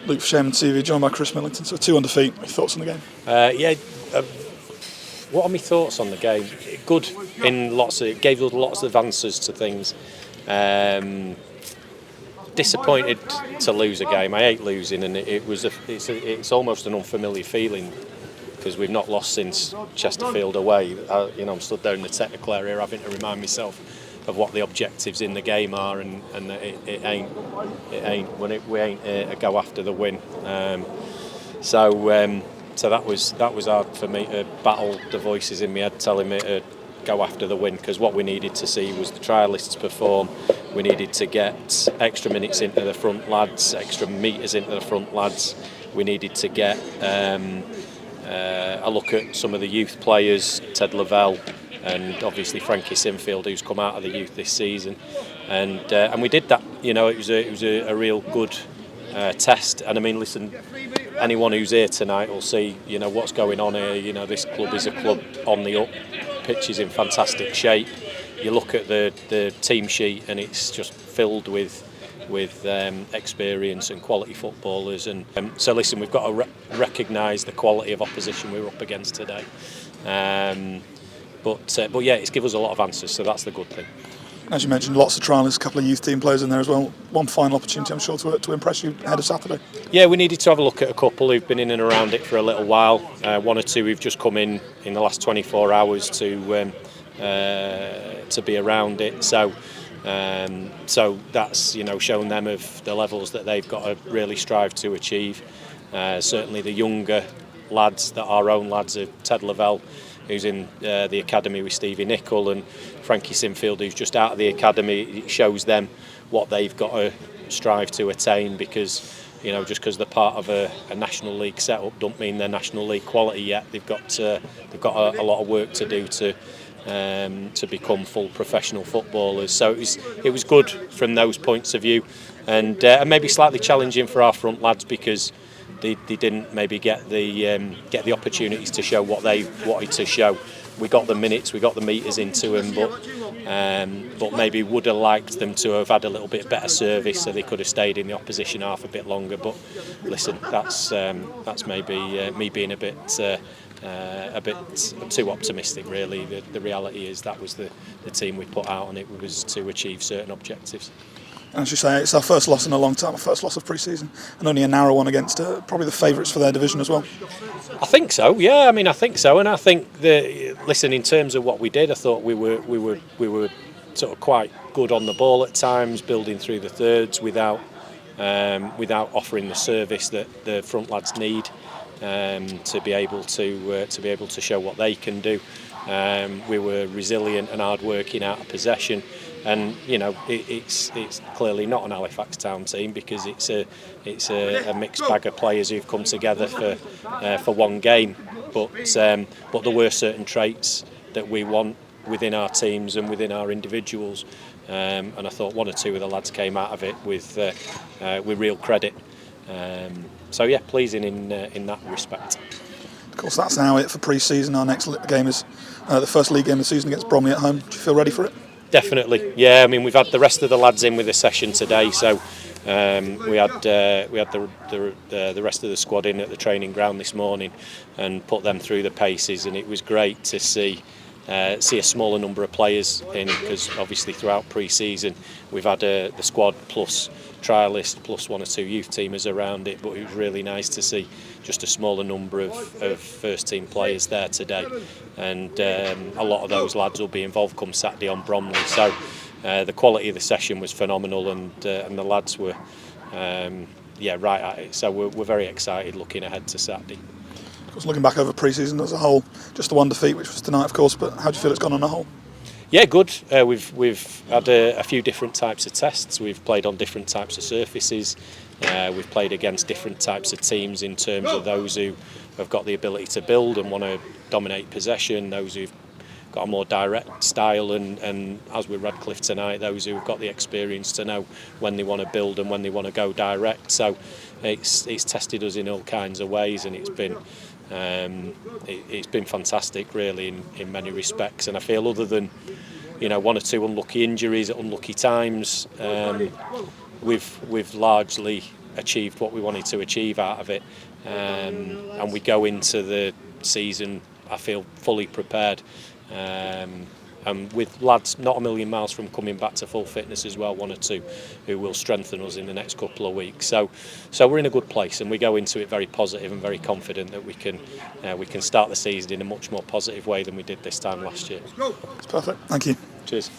Luke Sherman TV, joined by Chris Millington. So 2 under feet. Your thoughts on the game? What are my thoughts on the game? Good in it gave us lots of answers to things. Disappointed to lose a game. I hate losing, and it's almost an unfamiliar feeling because we've not lost since Chesterfield away. I'm stood there in the technical area having to remind myself of what the objectives in the game are, and it ain't we ain't a go after the win. So that was hard for me to battle the voices in my head telling me to go after the win, because what we needed to see was the trialists perform. We needed to get extra minutes into the front lads, extra metres into the front lads. We needed to get a look at some of the youth players, Ted Lavelle and obviously Frankie Sinfield, who's come out of the youth this season, and we did that. It was a real good test. And I mean, listen, anyone who's here tonight will see what's going on here. This club is a club on the up. Pitch is in fantastic shape. You look at the team sheet and it's just filled with experience and quality footballers. And so listen, we've got to recognise the quality of opposition we were up against today. But yeah, it's given us a lot of answers, so that's the good thing. As you mentioned, lots of trialists, a couple of youth team players in there as well. One final opportunity, I'm sure, to impress you ahead of Saturday. Yeah, we needed to have a look at a couple who've been in and around it for a little while. One or two who've just come in the last 24 hours to be around it. So that's shown them of the levels that they've got to really strive to achieve. Certainly the younger lads, that our own lads, of Ted Lavelle, who's in the academy with Stevie Nicol, and Frankie Sinfield, who's just out of the academy. It shows them what they've got to strive to attain, because just because they're part of a National League setup don't mean they're National League quality yet. They've got a lot of work to do to become full professional footballers. So it was good from those points of view, and maybe slightly challenging for our front lads, because they didn't maybe get the opportunities to show what they wanted to show. We got the minutes, we got the metres into them, but maybe would have liked them to have had a little bit better service so they could have stayed in the opposition half a bit longer. But listen, that's maybe me being a bit too optimistic, really. The reality is that was the team we put out, and it was to achieve certain objectives. And as you say, it's our first loss in a long time, our first loss of pre-season, and only a narrow one against probably the favourites for their division as well. I think so. Yeah, I mean, I think so, and I think listen, in terms of what we did, I thought we were sort of quite good on the ball at times, building through the thirds without offering the service that the front lads need to be able to show what they can do. We were resilient and hard working out of possession. And it's clearly not an Halifax Town team, because it's a mixed bag of players who've come together for one game. But there were certain traits that we want within our teams and within our individuals. And I thought one or two of the lads came out of it with real credit. So yeah, pleasing in that respect. Of course, that's now it for pre-season. Our next game is the first league game of the season against Bromley at home. Do you feel ready for it? Definitely, yeah. I mean, we've had the rest of the lads in with a session today, so we had the rest of the squad in at the training ground this morning and put them through the paces, and it was great to see a smaller number of players in, because obviously throughout pre-season we've had the squad plus trialist plus one or two youth teamers around it, but it was really nice to see just a smaller number of first team players there today, and a lot of those lads will be involved come Saturday on Bromley. So the quality of the session was phenomenal, and the lads were right at it. So we're very excited looking ahead to Saturday. Of course, looking back over pre-season as a whole, just the one defeat, which was tonight, of course, but how do you feel it's gone on a whole? Yeah, good. We've had a few different types of tests. We've played on different types of surfaces. We've played against different types of teams in terms of those who have got the ability to build and want to dominate possession, those who've got a more direct style, and as with Radcliffe tonight, those who've got the experience to know when they want to build and when they want to go direct. So it's tested us in all kinds of ways, and it's been fantastic, really, in many respects. And I feel, other than one or two unlucky injuries at unlucky times, we've largely achieved what we wanted to achieve out of it, and we go into the season, I feel, fully prepared. And with lads not a million miles from coming back to full fitness as well, 1 or 2, who will strengthen us in the next couple of weeks. So we're in a good place, and we go into it very positive and very confident that we can start the season in a much more positive way than we did this time last year. It's perfect. Thank you. Cheers.